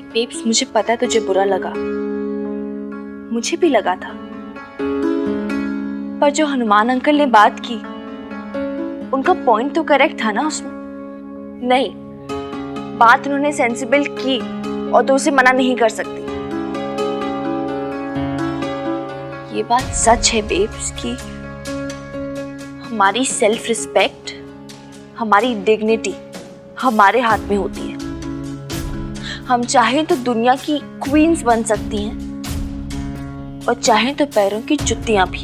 Babes, मुझे पता है तुझे बुरा लगा, मुझे भी लगा था, पर जो हनुमान अंकल ने बात की उनका पॉइंट तो करेक्ट था ना उसमें। नहीं, बात उन्होंने सेंसिबल की और तो उसे मना नहीं कर सकती। ये बात सच है बेब्स कि हमारी सेल्फ रिस्पेक्ट, हमारी डिग्निटी हमारे हाथ में होती है। हम चाहें तो दुनिया की क्वींस बन सकती हैं और चाहें तो पैरों की जुत्तियां भी।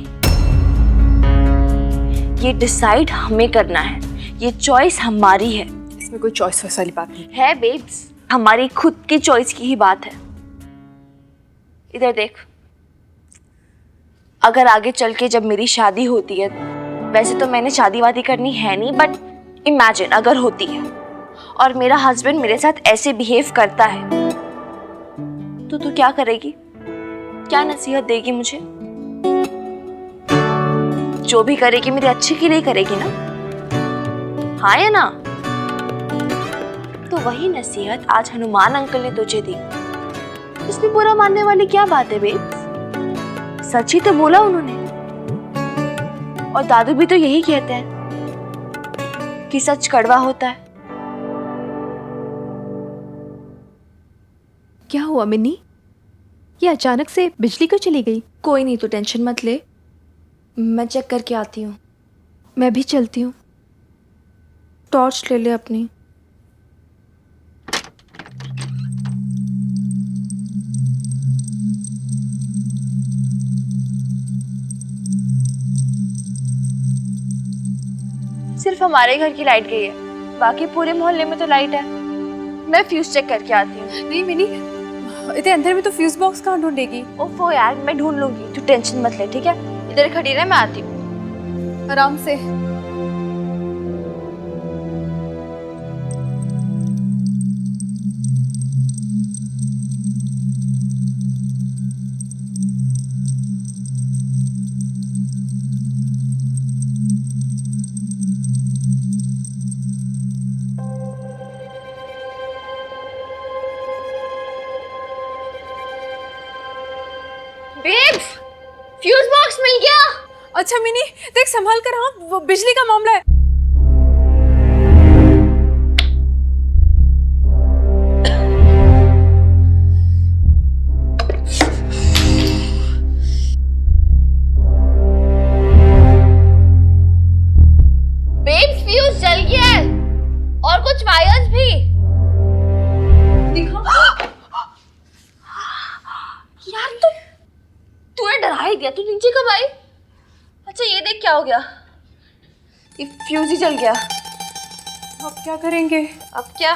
ये डिसाइड हमें करना है, ये चॉइस हमारी है। इसमें कोई चॉइस वैसा वाली बात नहीं है बेब्स, हमारी खुद की चॉइस की ही बात है। इधर देख, अगर आगे चल के जब मेरी शादी होती है, वैसे तो मैंने शादी वादी करनी है नहीं, बट इमेजिन अगर होती है और मेरा हस्बैंड मेरे साथ ऐसे बिहेव करता है, तो तू क्या करेगी? क्या नसीहत देगी मुझे? जो भी करेगी मेरे अच्छे के लिए करेगी ना, हाँ या ना? तो वही नसीहत आज हनुमान अंकल ने तुझे दी। इसमें बुरा मानने वाली क्या बात है बेब्स? सच ही तो बोला उन्होंने। और दादू भी तो यही कहते हैं कि सच कड़वा होता है। क्या हुआ मिन्नी? ये अचानक से बिजली क्यों चली गई? कोई नहीं, तो टेंशन मत ले, मैं चेक करके आती हूँ। मैं भी चलती हूँ। टॉर्च ले ले अपनी। सिर्फ हमारे घर की लाइट गई है, बाकी पूरे मोहल्ले में तो लाइट है। मैं फ्यूज चेक करके आती हूँ। नहीं मिनी, इतने अंदर में तो फ्यूज बॉक्स कहाँ ढूंढेगी? ओफो यार, मैं ढूंढ लूंगी, तू टेंशन मत ले, ठीक है? इधर खड़ी रह, मैं आती हूँ। आराम से। बेब्स, फ्यूज बॉक्स मिल गया। अच्छा मिनी, देख संभाल कर, हाँ वो बिजली का मामला है। बेब्स, फ्यूज जल गया है और कुछ वायर्स भी। दिखा। यार तूने डरा ही दिया, तू नीचे कब आई? अच्छा ये देख क्या हो गया, ये फ्यूज ही जल गया। अब क्या करेंगे? अब क्या,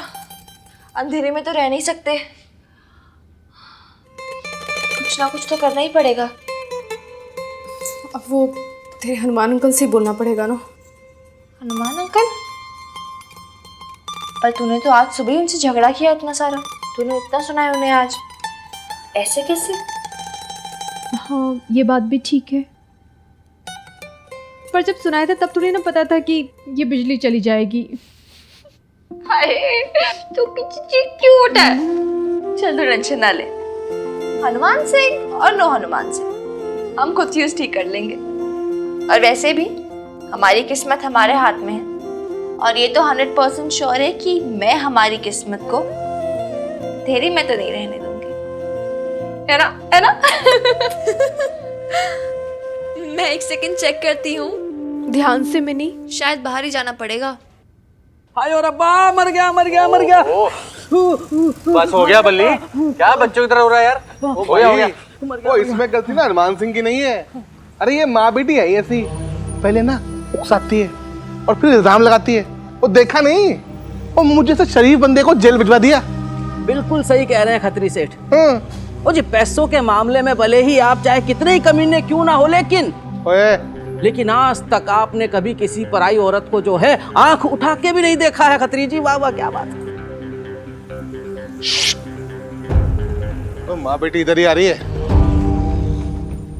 अंधेरे में तो रह नहीं सकते, कुछ ना कुछ तो करना ही पड़ेगा। अब वो तेरे हनुमान अंकल से ही बोलना पड़ेगा ना। हनुमान अंकल? पर तूने तो आज सुबह ही उनसे झगड़ा किया इतना सारा, तूने इतना सुना है उन्हें आज, ऐसे कैसे? हाँ ये बात भी ठीक है, पर जब सुनाया था तब थोड़ी ना पता था कि ये बिजली चली जाएगी। हाय, तू कितनी क्यूट है। चल तू टेंशन ना ले, हनुमान सिंह और नो हनुमान सिंह हम खुद फ्यूज ठीक कर लेंगे। और वैसे भी हमारी किस्मत हमारे हाथ में है, और ये तो 100% श्योर है कि मैं हमारी किस्मत को तेरी में तो नहीं रहने दूंगी, है ना? है ना? मैं एक सेकंड चेक करती हूँ। ध्यान से मिनी, शायद बाहर ही जाना पड़ेगा। हाय और अब्बा, मर गया मर गया मर गया। बस हो गया बल्ली, क्या बच्चों की तरह हो रहा है यार? हो गया। वो इसमें गलती ना हनुमान सिंह की नहीं है। अरे ये माँ बेटी है ऐसी, पहले ना उकसाती है और फिर इल्जाम लगाती है। वो देखा नहीं, वो मुझे से शरीफ बंदे को जेल भिजवा दिया। बिल्कुल सही कह रहे हैं खत्री सेठ। हाँ। वो जी पैसों के मामले में भले ही आप चाहे कितने ही कमीने क्यों ना हो, लेकिन आज तक आपने कभी किसी पराई औरत को जो है आंख उठा के भी नहीं देखा है खत्री जी। वाह वाह, क्या बात है। तो माँ बेटी इधर ही आ रही है।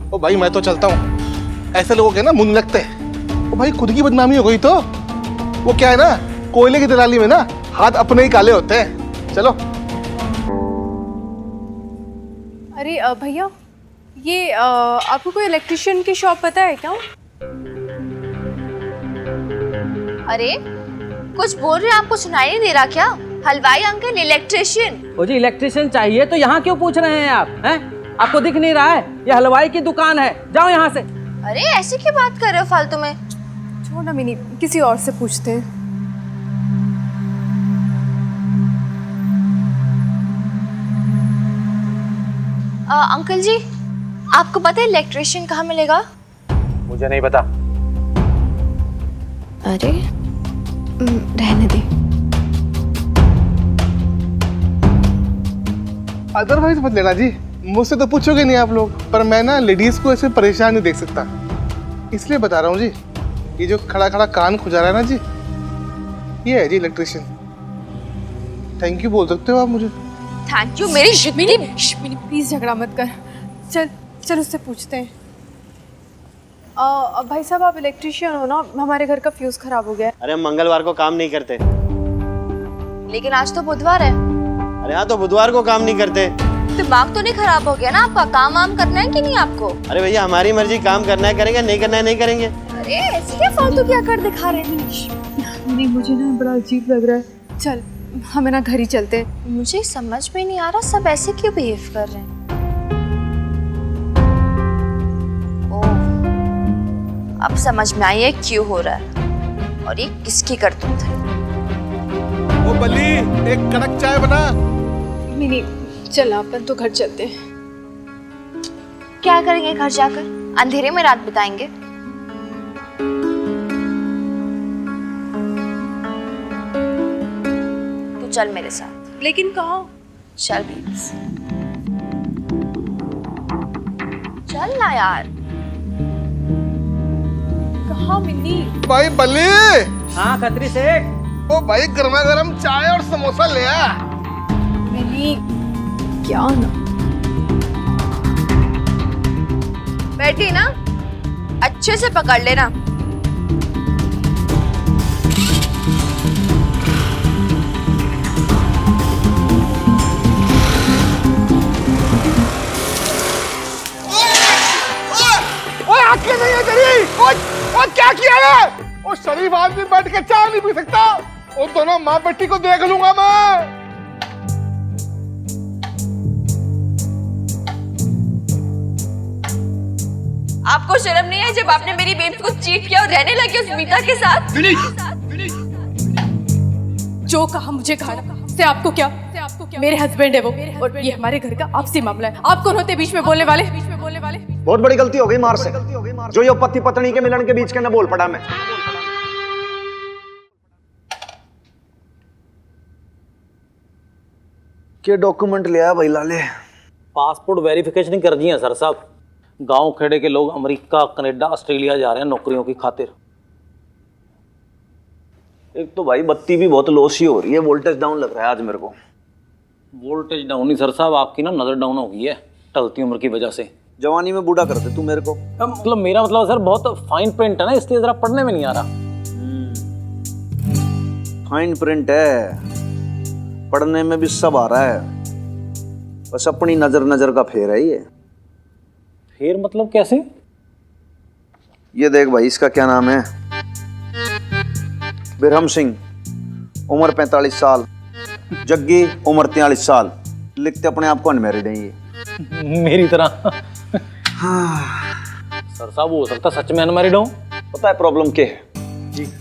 ओ भाई मैं तो चलता हूँ, ऐसे लोगों के ना मुंह लगते हैं। ओ भाई खुद की बदनामी हो गई तो वो क्या है ना, कोयले की दलाली में ना हाथ अपने ही काले होते हैं। चलो। अरे भैया, ये आपको कोई इलेक्ट्रिशियन की शॉप पता है क्या? अरे कुछ बोल रहे हैं, आपको सुनाई नहीं दे रहा क्या? हलवाई अंकल, इलेक्ट्रिशियन। ओ जी, इलेक्ट्रिशियन चाहिए तो यहाँ क्यों पूछ रहे हैं आप? हैं? आपको दिख नहीं रहा है? ये हलवाई की दुकान है, जाओ यहाँ से। अरे ऐसे क्यों बात कर रहे हो फालतू में? छोड़ ना मिनी, किसी और से पूछते हैं। अंकल जी, आपको पता है इलेक्ट्रिशियन कहाँ मिलेगा? मुझे नहीं पता। अरे रहने दे। अदरवाइज मत लेना जी, मुझसे तो पूछोगे नहीं आप लोग, पर मैं ना लेडीज को ऐसे परेशान नहीं देख सकता, इसलिए बता रहा हूँ जी। ये जो खड़ा खड़ा कान खुजा रहा है ना जी, ये है जी इलेक्ट्रिशियन। थैंक यू बोल सकते हो आप मुझे। थैंक यू मेरी मिनी प्लीज झगड़ा मत कर। चल चल उससे पूछते हैं। भाई साहब, आप इलेक्ट्रिशियन हो ना? हमारे घर का फ्यूज खराब हो गया है। अरे हम मंगलवार को काम नहीं करते। लेकिन आज तो बुधवार है। अरे हाँ, तो बुधवार को काम नहीं करते। दिमाग तो नहीं खराब हो गया ना आपका? काम वाम करना है कि नहीं आपको? अरे भैया, हमारी मर्जी, काम करना है करेंगे, नहीं करना है नहीं करेंगे। अरे ऐसे क्या फालतू क्या कर दिखा रहे हैं? नहीं, मुझे ना बड़ा अजीब लग रहा है। चल हमें ना घर ही चलते हैं। मुझे समझ में नहीं आ रहा सब ऐसे क्यों बिहेव कर रहे हैं। ओह, अब समझ में आई है क्यों हो रहा है और ये किसकी करतूत है। ओ बल्ली, एक कड़क चाय बना। मिनी चल, अपन तो घर चलते हैं। क्या करेंगे घर जाकर? अंधेरे में रात बिताएंगे? तू चल मेरे साथ। लेकिन कहाँ? चल प्लीज, चल ना यार। कहाँ मिनी? भाई बल्ली, हाँ खत्री सेठ। ओ भाई, गर्मा गर्म चाय और समोसा ले आ। मिनी क्या ना? बैठी ना, अच्छे से पकड़ लेना। ओए आंखें नहीं है तेरी? ओ क्या किया है? ओ शरीफ आदमी बैठ के चाय नहीं पी सकता? ओ दोनों माँ बेटी को देख लूंगा मैं। आपको शर्म नहीं है जब आपने मेरी बेबी को चीट किया और रहने लगे उस मीता के साथ? जो कहा मुझे कहा से आपको क्या? मेरे हस्बैंड है वो, और ये हमारे घर का आपसी मामला है। आप कौन होते बीच में बोलने वाले? बहुत बड़ी गलती हो गई मार से, जो ये पति पत्नी के मिलन के बीच के न बोल पड़ा मैं। के डॉक्यूमेंट लिया भाई लाले? पासपोर्ट वेरिफिकेशन कर दिए सर साहब। गांव खेड़े के लोग अमेरिका, कनाडा, ऑस्ट्रेलिया जा रहे हैं नौकरियों की खातिर। एक तो भाई बत्ती भी बहुत लो सी हो रही है, वोल्टेज डाउन लग रहा है आज मेरे को। वोल्टेज डाउन नहीं सर साहब, आपकी ना नजर डाउन हो गई है टलती उम्र की वजह से। जवानी में बूढ़ा कर दे तू मेरे को। मतलब मेरा मतलब सर बहुत फाइन प्रिंट है ना, इसलिए जरा पढ़ने में नहीं आ रहा। फाइन प्रिंट है, पढ़ने में भी सब आ रहा है, बस अपनी नजर नजर का फेर है ये। फिर मतलब कैसे? ये देख भाई, इसका क्या नाम है? बिरहम सिंह, उम्र 45 साल, जग्गी उम्र 43 साल, लिखते अपने आप को अनमैरिड है ये। मेरी तरह। सर साहब हो सकता सच में अनमैरिड हूँ। पता है प्रॉब्लम क्या है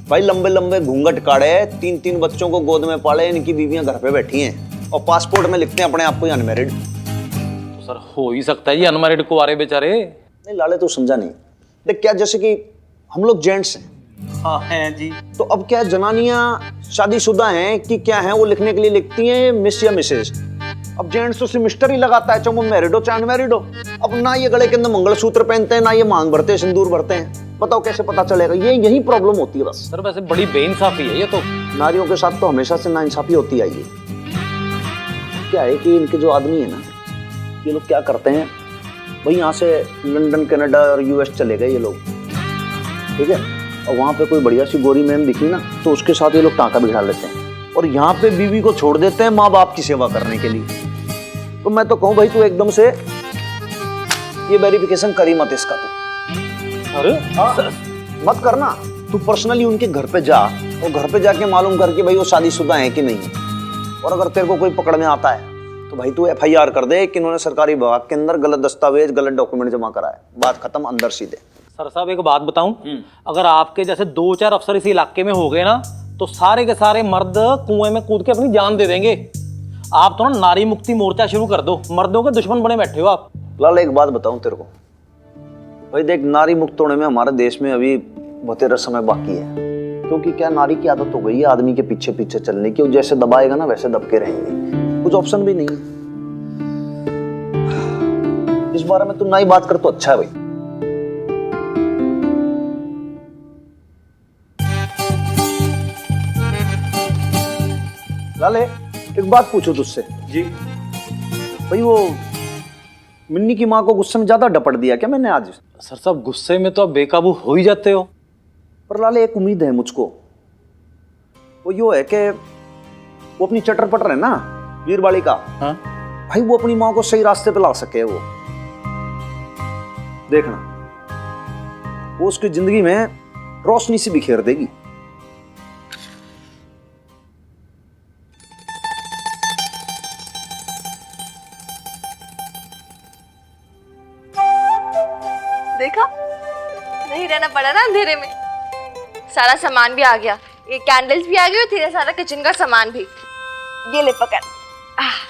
भाई? लंबे लंबे घूंघट काढ़े, 3-3 बच्चों को गोद में पाले, इनकी बीवियां घर पे बैठी हैं और पासपोर्ट में लिखते हैं अपने आप को अनमैरिड। तो सर हो ही सकता है ये अनमैरिड कुंवारे बेचारे। नहीं लाले, तू समझा नहीं। देख क्या, जैसे कि हम लोग जेंट्स हैं। हाँ हैं जी। तो अब क्या जनानियां शादीशुदा हैं कि क्या हैं, वो लिखने के लिए लिखती हैं मिस या मिसेज। अब जेंट्स तो सिर्फ मिस्टर ही लगाता है, चाहे वो मैरिड हो चाहे अनमैरिड हो। अब ना ये गले के अंदर मंगलसूत्र पहनते हैं, ना ये मांग भरते हैं, सिंदूर भरते हैं। बताओ कैसे पता चलेगा? ये यही प्रॉब्लम होती है बस। सर वैसे बड़ी बेइंसाफी है ये तो। नारियों के साथ तो हमेशा से नाइंसाफी होती आई है। क्या है कि इनके जो आदमी है ना, ये लोग क्या करते हैं भाई, यहाँ से लंदन, कनाडा और यूएस चले गए ये लोग, ठीक है, और वहाँ पे कोई बढ़िया सी गोरी मैम दिखी ना, तो उसके साथ ये लोग टाँका बिठा लेते हैं और यहाँ पे बीवी को छोड़ देते हैं माँ बाप की सेवा करने के लिए। तो मैं तो कहूँ भाई, तू एकदम से ये वेरिफिकेशन करी मत इसका तू। अरे मत करना। तू पर्सनली उनके घर पे जा और घर पे जाके मालूम करके भाई वो शादीशुदा है कि नहीं है। और अगर तेरे को कोई पकड़ में आता है तो भाई तू FIR कर दे कि इन्होंने सरकारी विभाग के अंदर गलत दस्तावेज, गलत डॉक्यूमेंट जमा कराया। बात खत्म, अंदर सीधे। सर साहब एक बात बताऊं, अगर आपके जैसे 2-4 अफसर इस इलाके में हो गए ना तो सारे के सारे मर्द कुएं में कूद के अपनी जान दे देंगे। आप तो ना नारी मुक्ति मोर्चा शुरू कर दो, मर्दों के दुश्मन बने बैठे हो आप। लाल एक बात बताऊं तेरे को भाई, देख नारी मुक्त होने में हमारे देश में अभी बतेरा समय बाकी है। क्योंकि क्या नारी की आदत हो गई है आदमी के पीछे पीछे चलने की। वो जैसे दबाएगा ना वैसे दबके रहेंगे, कुछ ऑप्शन भी नहीं है। इस बारे में तू ना ही बात कर तो अच्छा है भाई। लाले एक बात पूछो तुझसे। जी भाई वो मिन्नी की माँ को गुस्से में ज्यादा डपट दिया क्या मैंने आज? सर साहब गुस्से में तो आप बेकाबू हो ही जाते हो। पर लाले एक उम्मीद है मुझको, वो यो है कि वो अपनी चटर पटर है ना वीर बालिका, हाँ? भाई वो अपनी माँ को सही रास्ते पे ला सके। वो देखना वो उसकी जिंदगी में रोशनी से बिखेर देगी। देखा, नहीं रहना पड़ा ना अंधेरे में। सारा सामान भी आ गया, ये कैंडल्स भी आ गई और तेरा सारा किचन का सामान भी। ये ले पकड़।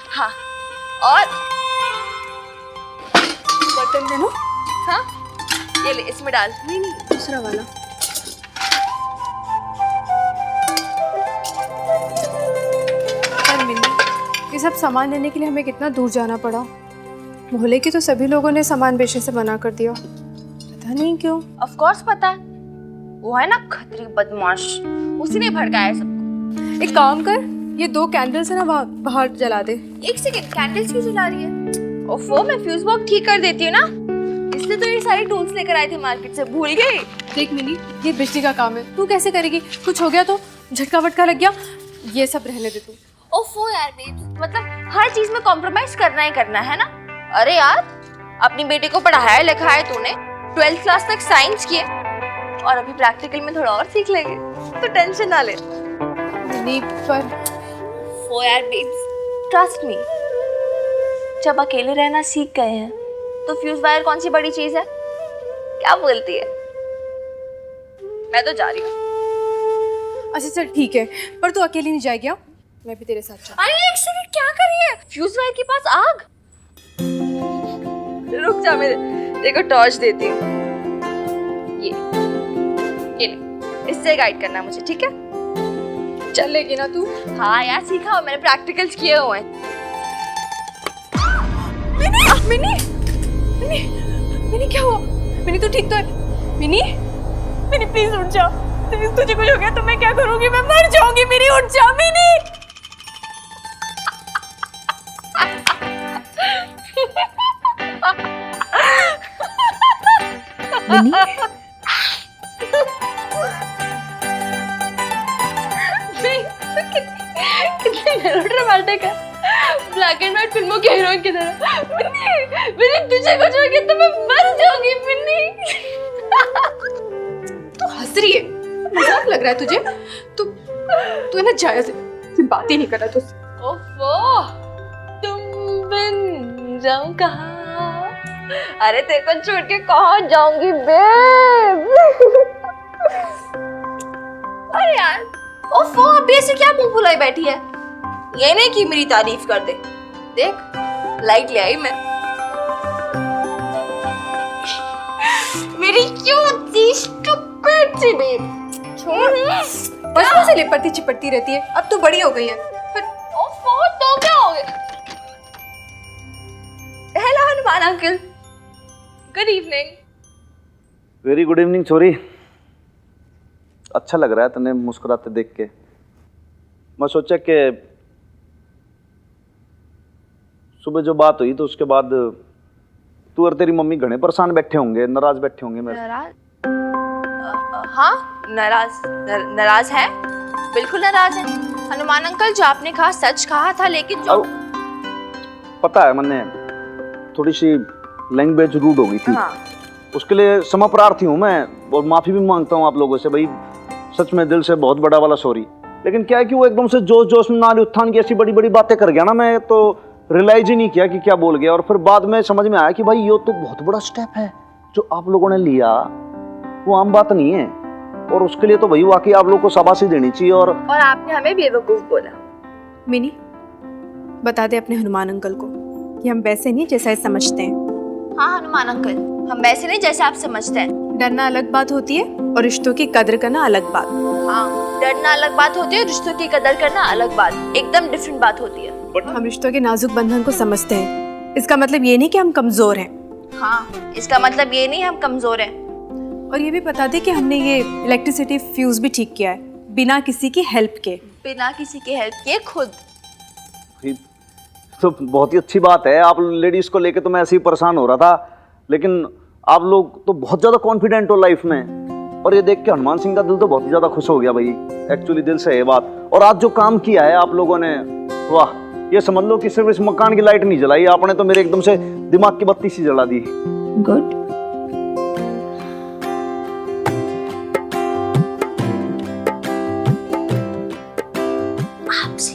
हाँ, और बर्तन दे लो। हाँ, ये ले, इसमें डाल। नहीं नहीं, दूसरा वाला। पर मिन्नी, ये सब सामान लेने के लिए हमें कितना दूर जाना पड़ा। मोहल्ले के तो सभी लोगों ने सामान बेचने से मना कर दिया, पता नहीं क्यों। ऑफ कोर्स पता है, वो है ना खतरी बदमाश, उसी ने भड़काया है सबको। एक काम कर, ये 2 कैंडल्स है ना बाहर जला दे। एक सेकंड, कैंडल्स क्यों जला रही है? ओफो, मैं फ्यूज बॉक्स ठीक कर देती हूँ ना, इसलिए तो ये सारी टूल्स लेकर आए थे मार्केट से, भूल गई? देख मिनी, ये बिजली का काम है, तू कैसे करेगी? कुछ हो गया तो, झटका वटका लग गया, ये सब रहने दे तू। ओफो यार बेब्स, मतलब हर चीज में कॉम्प्रोमाइज करना ही करना है ना। अरे यार, अपनी बेटी को पढ़ाया लिखाया तूने, 12th क्लास तक साइंस किए और अभी प्रैक्टिकल में थोड़ा और सीख लेंगे, तो टेंशन ना ले। मिनी पर ओ यार बेब्स, ट्रस्ट मी, जब अकेले रहना सीख गए हैं तो फ्यूज वायर कौन सी बड़ी चीज है? क्या बोलती है? मैं तो जा रही हूँ। अच्छा चल ठीक है, पर तू अकेली नहीं जाएगी? मैं भी तेरे साथ चल। अरे एक सेकंड, क्या कर रही है? फ्यूज वायर के पास आग। रुक जा, मैं देखो टॉर्च देती हूँ। ये ले, इससे गाइड करना मुझे, ठीक है? चलेगी ना तू? हाँ यार, सीखा हो, मैंने प्रैक्टिकल्स किए हुए हैं। मिनी, मिनी, मिनी क्या हुआ? मिनी तू ठीक तो है? मिनी, मिनी प्लीज उठ जा। तुझे कुछ हो गया तो मैं क्या करूंगी? मैं मर जाऊंगी। मिनी उठ जा, मिनी। कितनी मेलोड्रामेटिक है, ब्लैक एंड व्हाइट फिल्मों के हीरोइन की तरह। मिन्नी, मिन्नी तुझे कुछ हो गया तो मैं मर जाऊंगी। मिन्नी तू हंस रही है? मजाक लग रहा है तुझे? तू है ना जायज है, बात ही नहीं कर रहा तू। ओफो, तुम बिन जाऊं कहाँ? अरे तेरे को छोड़ के कहाँ जाऊंगी बेब? अरे यार, ओफो, अभी ऐसे क्या मुंह फुलाई बैठी है? ये नहीं कि मेरी तारीफ कर दे। देख, लाइट ले आई मैं। मेरी क्यूट सी स्टूपिड सी बेब। छोड़, बचपन से लिपटती चिपटती रहती है, अब तू बड़ी हो गई है। ओफो, तो क्या हो गया? Hello Hanuman uncle, good evening. Very good evening छोरी। अच्छा लग रहा है तने मुस्कुराते देख के। मैं सोचा कि सुबह जो बात हुई तो उसके बाद तू और तेरी मम्मी घने परेशान बैठे होंगे, नाराज बैठे होंगे मेरे। नाराज? हाँ, नाराज है, बिल्कुल नाराज है हनुमान अंकल। जो आपने कहा सच कहा था, लेकिन जो पता है मैंने थोड़ी सी लैंग्वेज रूड हो गई थी, हाँ उसके लिए क्षमा प्रार्थी हूँ मैं और माफी भी मांगता हूँ आप लोगों से भाई, सच में दिल से बहुत बड़ा वाला सॉरी। लेकिन क्या है कि वो एकदम से जोश जोश में नारी उत्थान की ऐसी बड़ी बड़ी बातें कर गया ना, मैं तो रियलाइज ही नहीं किया कि क्या बोल गया। और फिर बाद में समझ में आया कि भाई ये तो बहुत बड़ा स्टेप है जो आप लोगों ने लिया, वो आम बात नहीं है। और उसके लिए तो भाई वाकई आप लोग को शाबाशी देनी चाहिए। और आपने हमें बेवकूफ बोला। मिनी, बता दे अपने हनुमान अंकल को कि हम वैसे नहीं जैसा ये समझते हैं। हाँ हनुमान अंकल, हम वैसे नहीं जैसे आप समझते हैं। डरना अलग बात होती है और रिश्तों की कदर करना अलग बात। हाँ, डरना अलग बात होती है, रिश्तों की कदर करना अलग बात, एकदम डिफरेंट बात होती है। हम रिश्तों के नाजुक बंधन को समझते हैं, इसका मतलब ये नहीं कि हम कमजोर हैं। हाँ, इसका मतलब ये नहीं हम कमजोर हैं। और ये भी बता दे कि हमने ये इलेक्ट्रिसिटी फ्यूज भी ठीक किया है बिना किसी की हेल्प के। बिना किसी की हेल्प के खुद। तो बहुत ही अच्छी बात है। आप लेडीज को लेके तो मैं ऐसे ही परेशान हो रहा था, लेकिन आप लोग तो बहुत ज्यादा कॉन्फिडेंट हो लाइफ में। और ये देख के हनुमान सिंह का दिल तो बहुत ही ज्यादा खुश हो गया भाई, एक्चुअली दिल से ये बात। और आज जो काम किया है आप लोगों ने, वाह, ये समझ लो कि सिर्फ इस मकान की लाइट नहीं जलाई आपने, तो मेरे एकदम से दिमाग की बत्ती सी जला दी। गुड। आपसे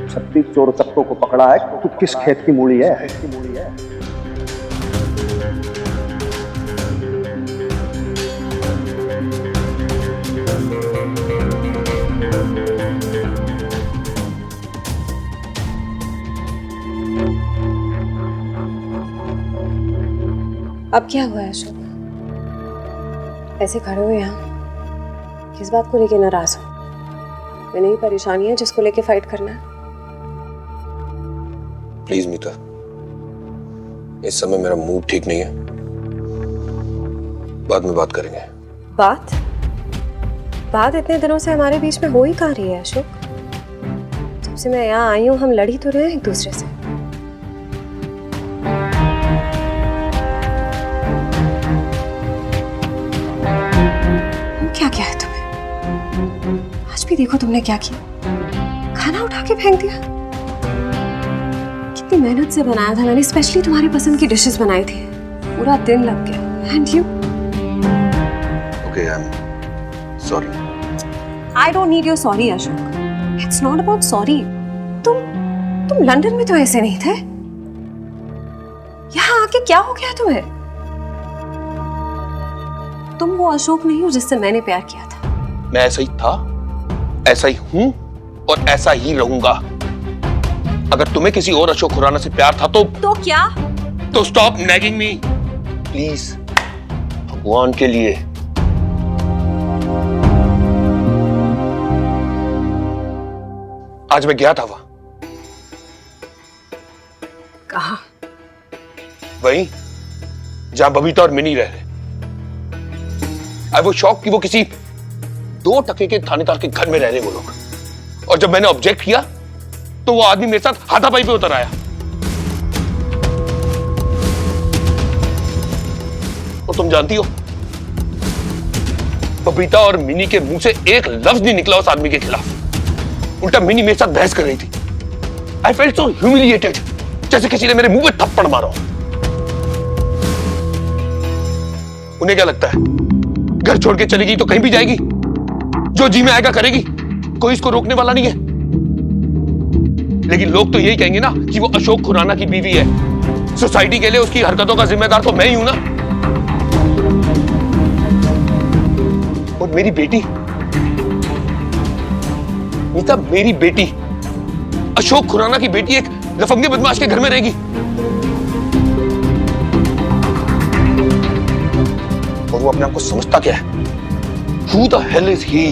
छत्तीस चोर चक्कों को पकड़ा है, तू किस खेत की मूली है? अब क्या हुआ है अशोक? ऐसे खड़े हो यहाँ, किस बात को लेके नाराज हो? ये नई परेशानी है जिसको लेके फाइट करना है? प्लीज मीता, इस समय मेरा मूड ठीक नहीं है, बाद में बात करेंगे। बात इतने दिनों से हमारे बीच में हो ही कहाँ रही है अशोक? जब से मैं यहाँ आई हूँ हम लड़ ही तो रहे हैं एक दूसरे से। क्या क्या है तुम्हें? आज भी देखो तुमने क्या किया, खाना उठा के फेंक दिया। कितनी मेहनत से बनाया था मैंने, स्पेशली तुम्हारी पसंद की डिशेस बनाई थी, पूरा दिन लग गया। And you? Okay, I am sorry. I don't need your sorry Ashok, it's not about sorry. तुम लंदन में तो ऐसे नहीं थे, यहाँ आके क्या हो गया तुम्हें? तुम वो अशोक नहीं हो जिससे मैंने प्यार किया था। मैं ऐसा ही था, ऐसा ही हूं और ऐसा ही रहूंगा। अगर तुम्हें किसी और अशोक खुराना से प्यार था तो क्या? तो स्टॉप नैगिंग मी प्लीज, भगवान के लिए। आज मैं गया था वहां, कहा? वहीं जहां बबीता और मिनी रह रहे। आई वो शौक कि वो किसी 2 टके के थानेदार के घर में रह रहे वो लोग। और जब मैंने ऑब्जेक्ट किया तो वो आदमी मेरे साथ हाथापाई पे उतर आया। और तुम जानती हो, बबीता और मिनी के मुंह से एक लफ्ज नहीं निकला उस आदमी के खिलाफ। उल्टा मिनी मेरे साथ बहस कर रही थी। आई फेल्ट सो ह्यूमिलिएटेड, जैसे किसी ने मेरे मुंह पे थप्पड़ मारा हो। उन्हें क्या लगता है, घर छोड़ के चलेगी तो कहीं भी जाएगी, जो जी में आएगा करेगी, कोई इसको रोकने वाला नहीं है। लेकिन लोग तो यही कहेंगे ना कि वो अशोक खुराना की बीवी है। सोसाइटी के लिए उसकी हरकतों का जिम्मेदार तो मैं ही हूं ना। और मेरी बेटी मीता, मेरी बेटी अशोक खुराना की बेटी एक लफंगे बदमाश के घर में रहेगी। और वो अपने आप को समझता क्या है? Who the hell is he?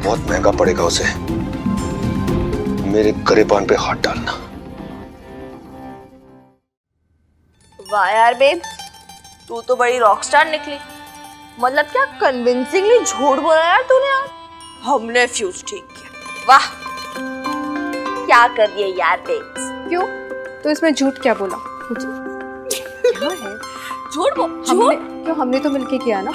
बहुत महंगा पड़ेगा उसे मेरे गरेबान पे हाथ डालना। वाह यार बेब, तू तो बड़ी रॉकस्टार निकली। मतलब क्या कन्विंसिंगली झूठ बोला यार तूने यार। हमने फ्यूज ठीक किया, वाह क्या कर रही है यार बेब। क्यों? तो इसमें झूठ क्या बोला? क्या है? झूठ हमने तो मिलके किया ना।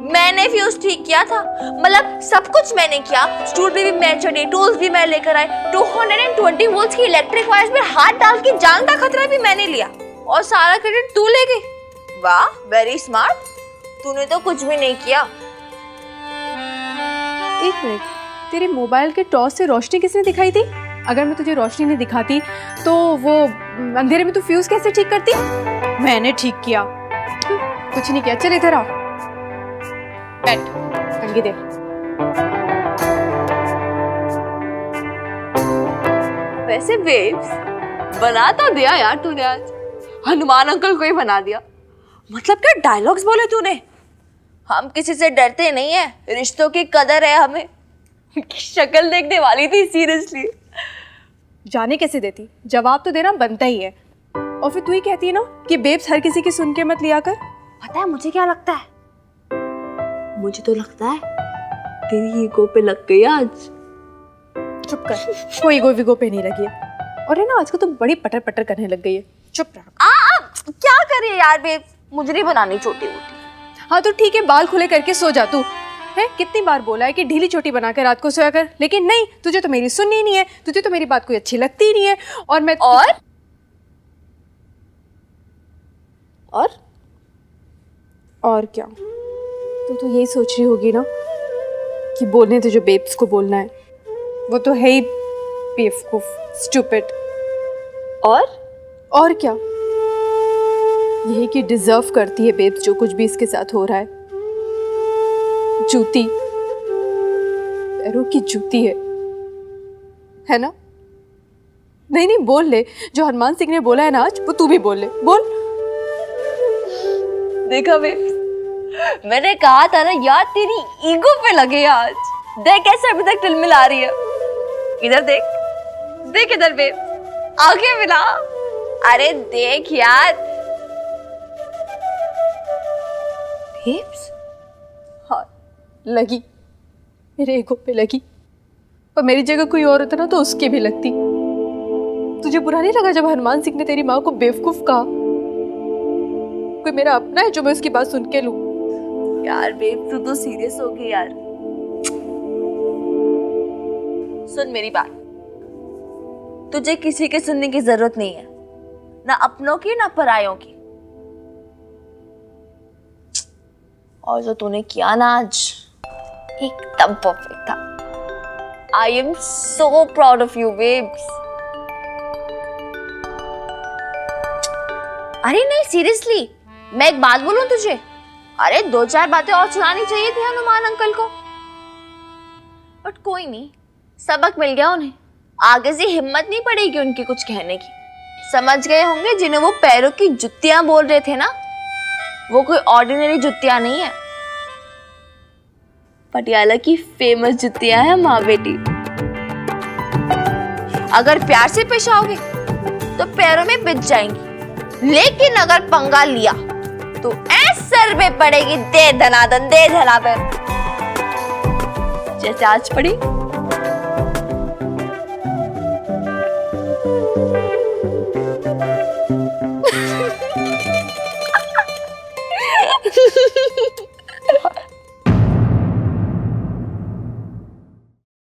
मैंने फ्यूज ठीक किया था, मतलब सब कुछ मैंने किया। स्टूल पे भी मैं चढ़ी, टूल्स भी मैं लेकर आई, 220 वोल्ट्स की इलेक्ट्रिक वायर्स में हाथ डाल के जान का खतरा भी मैंने लिया, और सारा क्रेडिट तू ले गई। वाह, वेरी स्मार्ट। तूने तो कुछ भी नहीं किया। एक मिनट, तेरे मोबाइल के टॉर्च से रोशनी किसने दिखाई थी? अगर मैं तुझे रोशनी नहीं दिखाती तो वो अंधेरे में तू फ्यूज कैसे ठीक करती? मैंने ठीक किया। कुछ नहीं किया। चल इधर आ, बैठ, कंघी दे। वैसे बेब्स, बना तो दिया यार तूने आज, हनुमान अंकल को ही बना दिया। मतलब क्या डायलॉग्स बोले तूने। हम किसी से डरते नहीं है, रिश्तों की कदर है हमें। शक्ल देखने वाली थी सीरियसली। जाने कैसे देती, जवाब तो देना बनता ही है। और फिर तू ही कहती है ना कि बेब्स हर किसी की सुन के मत लिया कर। पता है मुझे क्या लगता है? मुझे तो लगता है तेरी ईगो पे लग गई आज। चुप कर, कोई ईगो विगो पे नहीं लगी है। और है ना, आजकल तो बड़ी पटर पटर करने लग गई है। चुप रह। क्या करे यार बेब, मुझे नहीं बनानी छोटी मोटी। हाँ तो ठीक है, बाल खुले करके सो जा तू। है, कितनी बार बोला है कि ढीली चोटी बना के रात को सोया कर, लेकिन नहीं, तुझे तो मेरी सुननी नहीं है, तुझे तो मेरी बात कोई अच्छी लगती ही नहीं है। और मैं और क्या, तो यही सोच रही होगी ना कि बोलने तो जो बेब्स को बोलना है वो तो है ही बेवकूफ, स्टूपिड। और क्या, यही कि डिजर्व करती है बेब्स जो कुछ भी इसके साथ हो रहा है। जूती, पैरों की जूती है ना? नहीं बोल ले, जो हनुमान सिंह ने बोला है ना आज, वो तू भी बोल ले, बोल। देखा बेब्स, मैंने कहा था ना यार, तेरी ईगो पे लगे आज। देख कैसे अभी तक तिलमिला रही है। इधर देख, देख इधर बेब, आंखें मिला। अरे देख यार बेब्स। हाँ लगी, मेरे ईगो पे लगी। पर मेरी जगह कोई और होता ना तो उसकी भी लगती। तुझे बुरा नहीं लगा जब हनुमान सिंह ने तेरी माँ को बेवकूफ कहा? कोई मेरा अपना है जो मैं उसकी बात सुन के लूं? यार बेब, तू तो सीरियस हो गई यार। सुन मेरी बात, तुझे किसी के सुनने की जरूरत नहीं है, ना अपनों की ना परायों की। और जो तूने किया ना आज, एकदम परफेक्ट था। I am so proud of you babes. अरे नहीं सीरियसली, मैं एक बात बोलूं तुझे? अरे 2-4 बातें और सुनानी चाहिए थी हनुमान अंकल को, बट कोई नहीं, सबक मिल गया उन्हें। आगे से हिम्मत नहीं पड़ेगी उनकी कुछ कहने की। समझ गए होंगे जिन्हें वो पैरों की जुत्तियां बोल रहे थे ना, वो कोई ऑर्डिनरी जुत्तियां नहीं है, पटियाला की फेमस जुत्तियां हैं माँ बेटी। अगर प्यार से पेश आओगे तो पैरों में बिछ जाएंगी, लेकिन अगर पंगा लिया तो ऐसे सर पे पड़ेगी, दे धनादन, दे धनादन, जैसे आज पड़ी।